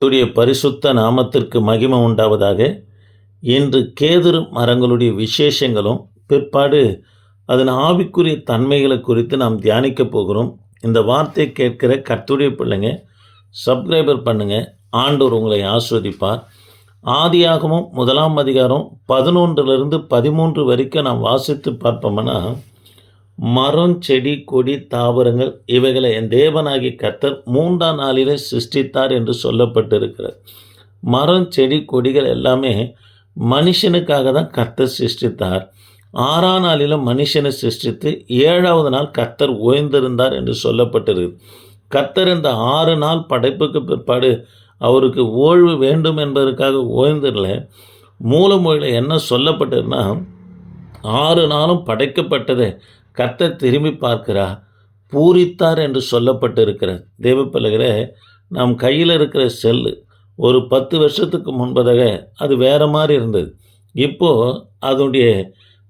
கர்த்தருடைய பரிசுத்த நாமத்திற்கு மகிமை உண்டாவதாக. இன்று கேதுரு மரங்களுடைய விசேஷங்களும் பிற்பாடு அதன் ஆவிக்குரிய தன்மைகளை குறித்து நாம் தியானிக்க போகிறோம். இந்த வார்த்தையை கேட்கிற கர்த்தருடைய பிள்ளைங்க சப்ஸ்கிரைபர் பண்ணுங்க. ஆண்டவர் உங்களை ஆஸ்வதிப்பார். ஆதியாகமம் 1 அதிகாரம் 11 13 வரைக்கும் நாம் வாசித்து பார்ப்போம்னா, மரம், செடி, கொடி, தாவரங்கள் இவைகளை என் தேவனாகிய கர்த்தர் 3ஆம் நாளிலே சிருஷ்டித்தார் என்று சொல்லப்பட்டிருக்கிறது. மரம், செடி, கொடிகள் எல்லாமே மனுஷனுக்காக தான் கர்த்தர் சிருஷ்டித்தார். 6ஆம் நாளிலும் மனுஷனை சிருஷ்டித்து 7வது நாள் கர்த்தர் ஓய்ந்திருந்தார் என்று சொல்லப்பட்டிருக்கு. கர்த்தர் இந்த 6 நாள் படைப்புக்கு பிற்பாடு அவருக்கு ஓய்வு வேண்டும் என்பதற்காக ஓய்ந்திரல. மூலமொழியில் என்ன சொல்லப்பட்டதுன்னா, 6 நாளும் படைக்கப்பட்டதை கர்த்தர் திரும்பி பார்க்கிறார், பூரித்தார் என்று சொல்லப்பட்டிருக்கிறது. தேவ பிள்ளைகளே, நம் கையில் இருக்கிற செல்லு ஒரு 10 வருஷத்துக்கு முன்பதாக அது வேறு மாதிரி இருந்தது. இப்போது அதனுடைய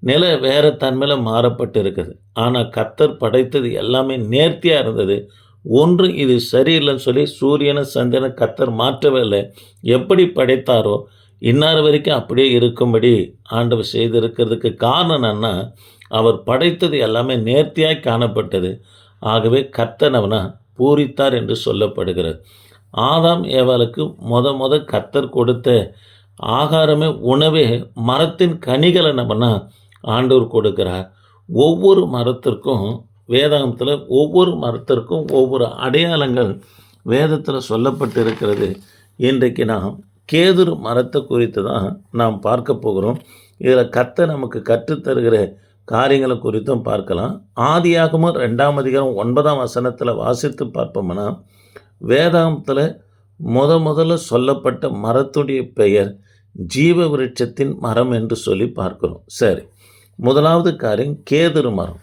நிலை வேறு தன்மையில் மாறப்பட்டு இருக்குது. ஆனால் கர்த்தர் படைத்தது எல்லாமே நேர்த்தியாக இருந்தது. ஒன்று இது சரியில்லைன்னு சொல்லி சூரியனை சந்திரனை கர்த்தர் மாற்றவே இல்லை. எப்படி படைத்தாரோ இன்னார் வரைக்கும் அப்படியே இருக்கும்படி ஆண்டவர் செய்திருக்கிறதுக்கு காரணம் என்னன்னா, அவர் படைத்தது எல்லாமே நேர்த்தியாய் காணப்பட்டது. ஆகவே கர்த்தர் அவனை பூரித்தார் என்று சொல்லப்படுகிறது. ஆதாம் ஏவாளுக்கு முத கர்த்தர் கொடுத்த ஆகாரமே உணவே மரத்தின் கனிகளை நம்மனா ஆண்டவர் கொடுக்கிறார். ஒவ்வொரு மரத்திற்கும் வேதாகமத்தில் ஒவ்வொரு மரத்திற்கும் ஒவ்வொரு அடையாளங்கள் வேதத்தில் சொல்லப்பட்டு இருக்கிறது. இன்றைக்கு நாம் கேதுரு மரத்தை குறித்து தான் நாம் பார்க்க போகிறோம். இதில் கர்த்தர் நமக்கு கற்றுத்தருகிற காரியங்களை குறித்தும் பார்க்கலாம். ஆதியாகமம் 2ஆம் அதிகாரம் 9ஆம் வசனத்தில் வாசித்து பார்ப்போம்னா, வேதாகமத்தில் முதல்ல சொல்லப்பட்ட மரத்துடைய பெயர் ஜீவ விருட்சத்தின் மரம் என்று சொல்லி பார்க்கிறோம். சரி, முதலாவது காரியம் கேதுரு மரம்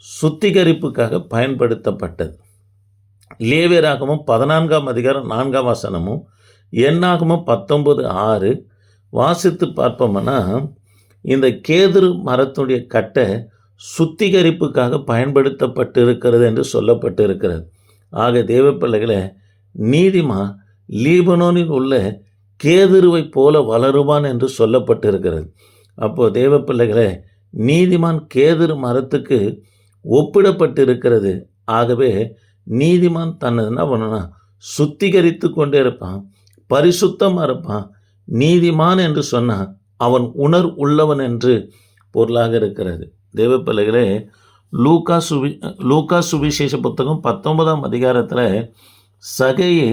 சுத்திகரிப்புக்காக பயன்படுத்தப்பட்டது. லேவியராகமம் 14ஆம் அதிகாரம் 4ஆம் வசனமும் எண்ணாகமம் 19:6 வாசித்து பார்ப்போம்னா, இந்த கேதுரு மரத்துடைய கட்டை சுத்திகரிப்புக்காக பயன்படுத்தப்பட்டு இருக்கிறது என்று சொல்லப்பட்டு இருக்கிறது. ஆக தேவ பிள்ளைகளை, நீதிமான் லீபனோனில் உள்ள கேதுருவை போல வளருவான் என்று சொல்லப்பட்டு இருக்கிறது. அப்போது தேவ பிள்ளைகளை, நீதிமான் கேதுரு மரத்துக்கு ஒப்பிடப்பட்டு இருக்கிறது. ஆகவே நீதிமான் தன்னை என்ன பண்ணனா சுத்திகரித்து கொண்டே இருப்பான், பரிசுத்தமாக இருப்பான். நீதிமான் என்று சொன்னால் அவன் உணர் உள்ளவன் என்று பொருளாக இருக்கிறது. தேவ பிள்ளைகளே, லூக்கா சுவிசேஷ புத்தகம் 19ஆம் அதிகாரத்தில் சகையே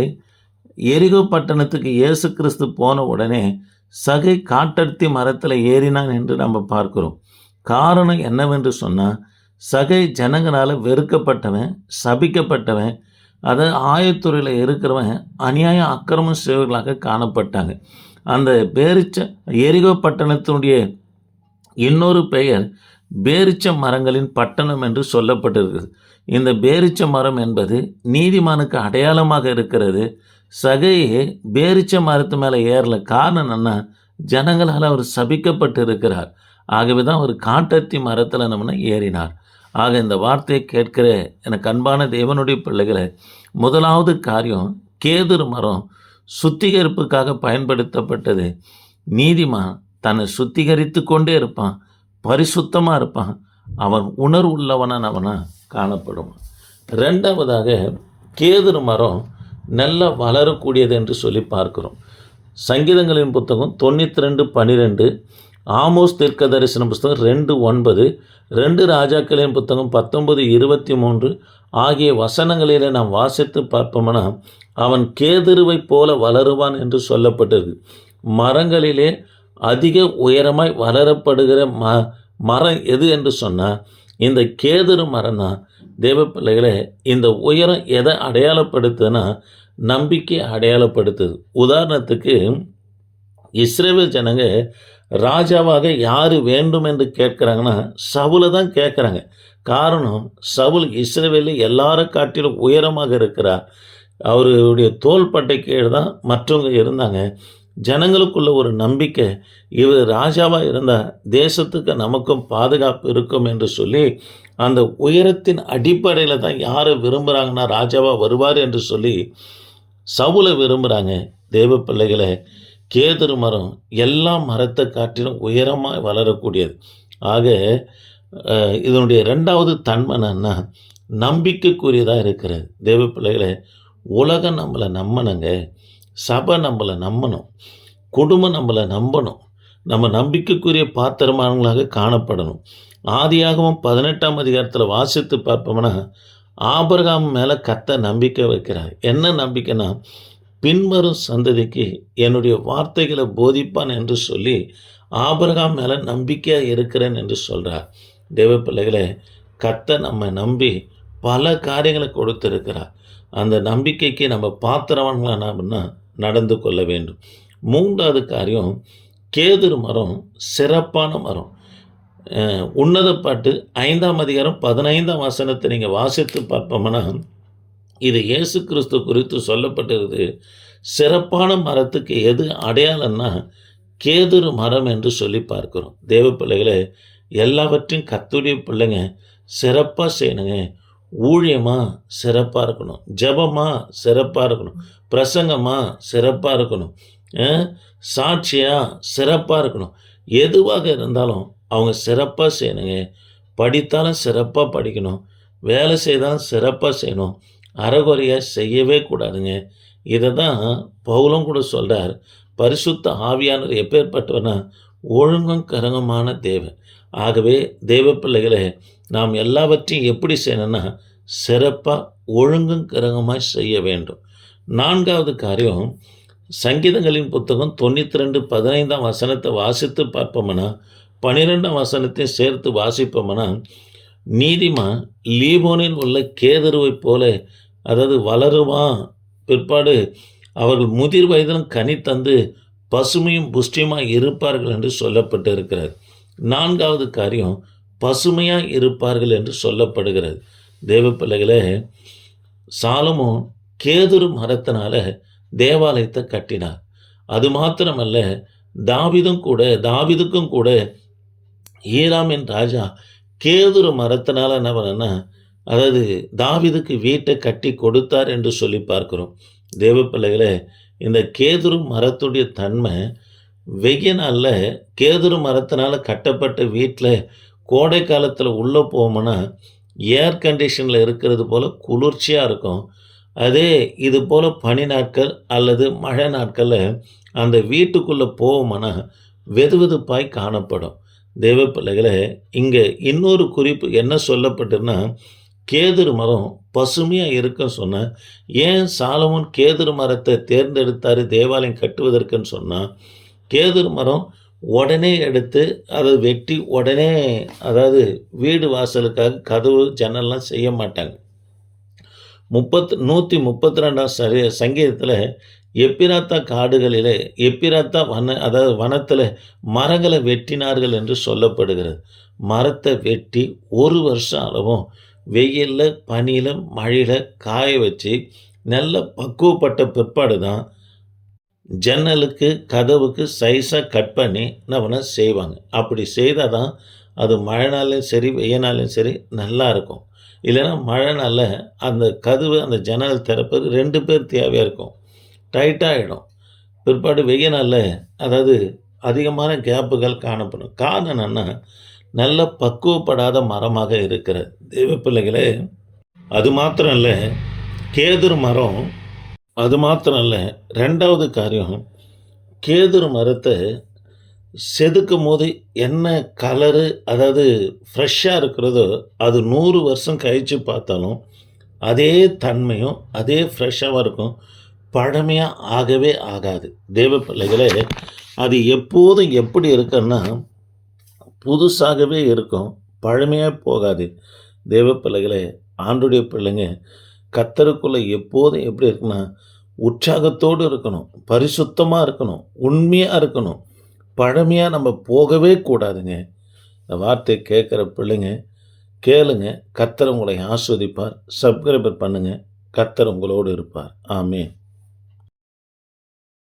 எரிகோ பட்டணத்துக்கு இயேசு கிறிஸ்து போன உடனே சகை காட்டர்த்தி மரத்தில் ஏறினான் என்று நம்ம பார்க்கிறோம். காரணம் என்னவென்று சொன்னால், சகை ஜனங்களால் வெறுக்கப்பட்டவன், சபிக்கப்பட்டவன், அதை ஆயத்துறையில் இருக்கிறவன், அநியாய அக்கிரமம் செய்வர்களாக காணப்பட்டாங்க. அந்த எரிகோ பட்டணத்தினுடைய இன்னொரு பெயர் பேரிச்ச மரங்களின் பட்டணம் என்று சொல்லப்பட்டிருக்கிறது. இந்த பேரிச்ச மரம் என்பது நீதிமானுக்கு அடையாளமாக இருக்கிறது. சகையே பேரிச்ச மரத்து மேலே ஏறல. காரணம் என்னன்னா, ஜனங்களால் அவர் சபிக்கப்பட்டு இருக்கிறார். ஆகவே தான் அவர் காட்டத்தி மரத்தில் நம்மனை ஏறினார். ஆக இந்த வார்த்தையை கேட்கிற எனக்கு அன்பான தேவனுடைய பிள்ளைகளை, முதலாவது காரியம், கேதுரு மரம் சுத்திகரிப்புக்காக பயன்படுத்தப்பட்டது. நீதிமான் தன்னை சுத்திகரித்து கொண்டே இருப்பான், பரிசுத்தமாக இருப்பான், அவன் உணர்வுள்ளவனான் அவனா காணப்படுவான். 2வதாக கேதுரு மரம் நல்ல வளரக்கூடியது என்று சொல்லி பார்க்கிறோம். சங்கீதங்களின் புத்தகம் 92:12, ஆமோஸ் தீர்க்க தரிசன புத்தகம் 2:9, 2 ராஜாக்களின் புத்தகம் 19:23 ஆகிய வசனங்களிலே நாம் வாசித்து பார்ப்போம்னா, அவன் கேதுருவை போல வளருவான் என்று சொல்லப்பட்டிருக்கு. மரங்களிலே அதிக உயரமாய் வளரப்படுகிற மரம் எது என்று சொன்னால் இந்த கேதுரு மரம் தான். தேவ பிள்ளைகளே, இந்த உயரம் எதை அடையாளப்படுத்துதுன்னா, நம்பிக்கை அடையாளப்படுத்துது. உதாரணத்துக்கு, இஸ்ரவேல் ஜனங்க ராஜாவாக யார் வேண்டும் என்று கேட்குறாங்கன்னா சவுலை தான் கேட்குறாங்க. காரணம், சவுல் இஸ்ரவேலில் எல்லாரை காட்டிலும் உயரமாக இருக்கிறார். அவருடைய தோள்பட்டை கீழே தான் மற்றவங்க இருந்தாங்க. ஜனங்களுக்குள்ள ஒரு நம்பிக்கை, இவர் ராஜாவாக இருந்தால் தேசத்துக்கு நமக்கும் பாதுகாப்பு இருக்கும் என்று சொல்லி அந்த உயரத்தின் அடிப்படையில் தான் யாரை விரும்புகிறாங்கன்னா ராஜாவாக வருவார் என்று சொல்லி சவுலை விரும்புகிறாங்க. தேவ பிள்ளைகளை, கேதுரு மரம் எல்லா மரத்தை காட்டிலும் உயரமாக வளரக்கூடியது. ஆக இதனுடைய 2வது தன்மை என்னன்னா, நம்பிக்கைக்குரியதாக இருக்கிறது. தேவ பிள்ளைகளை, உலகம் நம்மளை நம்பணுங்க, சபை நம்மளை நம்பணும், குடும்பம் நம்மளை நம்பணும், நம்ம நம்பிக்கைக்குரிய பாத்திரமானவங்களாக காணப்படணும். ஆதியாகமம் 18ஆம் அதிகாரத்தில் வாசித்து பார்ப்போம்னா, ஆபிரகாம் மேலே கர்த்தர் நம்பிக்கை வைக்கிறார். என்ன நம்பிக்கைன்னா, பின்வரும் சந்ததிக்கு என்னுடைய வார்த்தைகளை போதிப்பான் என்று சொல்லி ஆபிரகாம் மேலே நம்பிக்கையாக இருக்கிறேன் என்று சொல்கிறார். தேவ பிள்ளைகளே, கர்த்தர் நம்ம நம்பி பல காரியங்களை கொடுத்திருக்கிறார். அந்த நம்பிக்கைக்கு நம்ம பாத்திரவான்களான நடந்து கொள்ள வேண்டும். 3வது காரியம், கேதுரு மரம் சிறப்பான மரம். உன்னத பாட்டு 5ஆம் அதிகாரம் 15ஆம் வசனத்தை நீங்கள் வாசித்து பார்ப்போம்னா, இது இயேசு கிறிஸ்து குறித்து சொல்லப்பட்டிருக்குது. சிறப்பான மரத்துக்கு எது அடையாளம்னா, கேதுரு மரம் என்று சொல்லி பார்க்கிறோம். தேவ பிள்ளைகளே, எல்லாவற்றையும் கர்த்தருடைய பிள்ளைங்க சிறப்பாக செய்யணுங்க. ஊழியமாக சிறப்பாக இருக்கணும், ஜெபமாக சிறப்பாக இருக்கணும், பிரசங்கமாக சிறப்பாக இருக்கணும், சாட்சியாக சிறப்பாக இருக்கணும். எதுவாக இருந்தாலும் அவங்க சிறப்பாக செய்யணுங்க. படித்தாலும் சிறப்பாக படிக்கணும், வேலை செய்தாலும் சிறப்பாக செய்யணும், அறகுறையாக செய்யவே கூடாதுங்க. இதை தான் பவுலும் கூட சொல்கிறார். பரிசுத்த ஆவியானவர் எப்பேற்பட்டவனா, ஒழுங்கும் கரங்குமான தேவன். ஆகவே தேவ பிள்ளைகளை, நாம் எல்லாவற்றையும் எப்படி செய்யணும்னா, சிறப்பாக ஒழுங்கும் கரங்குமாய் செய்ய வேண்டும். 4வது காரியம், சங்கீதங்களின் புத்தகம் 92:15ஆம் வசனத்தை வாசித்து பார்ப்போம்னா, 12ஆம் வசனத்தையும் சேர்த்து வாசிப்போம்னா, நீதிமான் லீபோனில் உள்ள கேதுருவைப் போல, அதாவது வளருவான், பிற்பாடு அவர்கள் முதிர் வயதிலும் கனி தந்து பசுமையும் புஷ்டியுமாய் இருப்பார்கள் என்று சொல்லப்பட்டு இருக்கிறார். 4வது காரியம், பசுமையாக இருப்பார்கள் என்று சொல்லப்படுகிறது. தேவ பிள்ளைகளே, சாலமோன் கேதுரு மரத்தினால தேவாலயத்தை கட்டினார். அது மாத்திரமல்ல, தாவீதுக்கும் கூட ஈராமின் ராஜா கேதுரு மரத்தினால என்ன பண்ணனா, அதாவது தாவீதுக்கு வீட்டை கட்டி கொடுத்தார் என்று சொல்லி பார்க்கிறோம். தேவ பிள்ளைகளே, இந்த கேதுரு மரத்துடைய தன்மை, வெய்ய நாளில் கேதுரு மரத்தினால கட்டப்பட்ட வீட்டில் கோடை காலத்தில் உள்ளே போவோம்னா ஏர் கண்டிஷனில் இருக்கிறது போல் குளிர்ச்சியாக இருக்கும். அதே இது போல் பனி நாட்கள் அல்லது மழை நாட்களில் அந்த வீட்டுக்குள்ளே போவோம்னா வெதுவெதுப்பாய் காணப்படும். தேவ பிள்ளைகளே, இங்கே இன்னொரு குறிப்பு என்ன சொல்லப்பட்டுன்னா, கேதுரு மரம் பசுமையாக இருக்குன்னு சொன்னால், ஏன் சாலமோன் கேதுரு மரத்தை தேர்ந்தெடுத்தார் தேவாலயம் கட்டுவதற்குன்னு சொன்னால், கேதுரு மரம் உடனே எடுத்து அதை வெட்டி உடனே, அதாவது வீடு வாசலுக்காக கதவு ஜன்னல்லாம் செய்ய மாட்டாங்க. 132ஆம் சங்கீதத்தில் எப்பிராத்தா காடுகளிலே எப்பிராத்தா அதாவது வனத்தில் மரங்களை வெட்டினார்கள் என்று சொல்லப்படுகிறது. மரத்தை வெட்டி 1 வருஷம் அளவும் வெயிலில் பனியில் மழையில் காய வச்சு நல்ல பக்குவப்பட்ட பிற்பாடு தான் ஜன்னலுக்கு கதவுக்கு சைஸாக கட் பண்ணி நம்ம செய்வாங்க. அப்படி செய்தால் தான் அது மழை நாள்லையும் சரி வெய்ய நாள்லையும் சரி நல்லா இருக்கும். இல்லைன்னா மழை நாளில் அந்த கதவு அந்த ஜன்னல் திறப்பது 2 பேர் தேவையாக இருக்கும், டைட்டாகிடும். பிற்பாடு வெய்ய நாளில் அதாவது அதிகமான கேப்புகள் காணப்படும். காரணம் என்னென்னா, நல்ல பக்குவப்படாத மரமாக இருக்கிறது. தேவ பிள்ளைகளே, அது மாத்திரம் இல்லை, கேதுரு மரம் அது மாத்திரம் இல்லை, 2வது காரியம், கேதுரு மரத்தை செதுக்கும் போது என்ன கலரு, அதாவது ஃப்ரெஷ்ஷாக இருக்கிறதோ அது 100 வருஷம் கழித்து பார்த்தாலும் அதே தன்மையும் அதே ஃப்ரெஷ்ஷாகவும் இருக்கும், பழமையாக ஆகவே ஆகாது. தேவ பிள்ளைகளே, அது எப்போதும் எப்படி இருக்குன்னா புதுசாகவே இருக்கும், பழமையாக போகாது. தேவ பிள்ளைகளே, ஆண்டுடைய பிள்ளைங்க கர்த்தருக்குள்ளே எப்போதும் எப்படி இருக்குன்னா உற்சாகத்தோடு இருக்கணும், பரிசுத்தமாக இருக்கணும், உண்மையாக இருக்கணும், பழமையாக நம்ம போகவே கூடாதுங்க. இந்த வார்த்தை கேட்குற பிள்ளைங்க கேளுங்க. கர்த்தர் உங்களை ஆஸ்வதிப்பார். சப்ஸ்கிரைபர் பண்ணுங்கள். கர்த்தர் உங்களோடு இருப்பார். ஆமென்.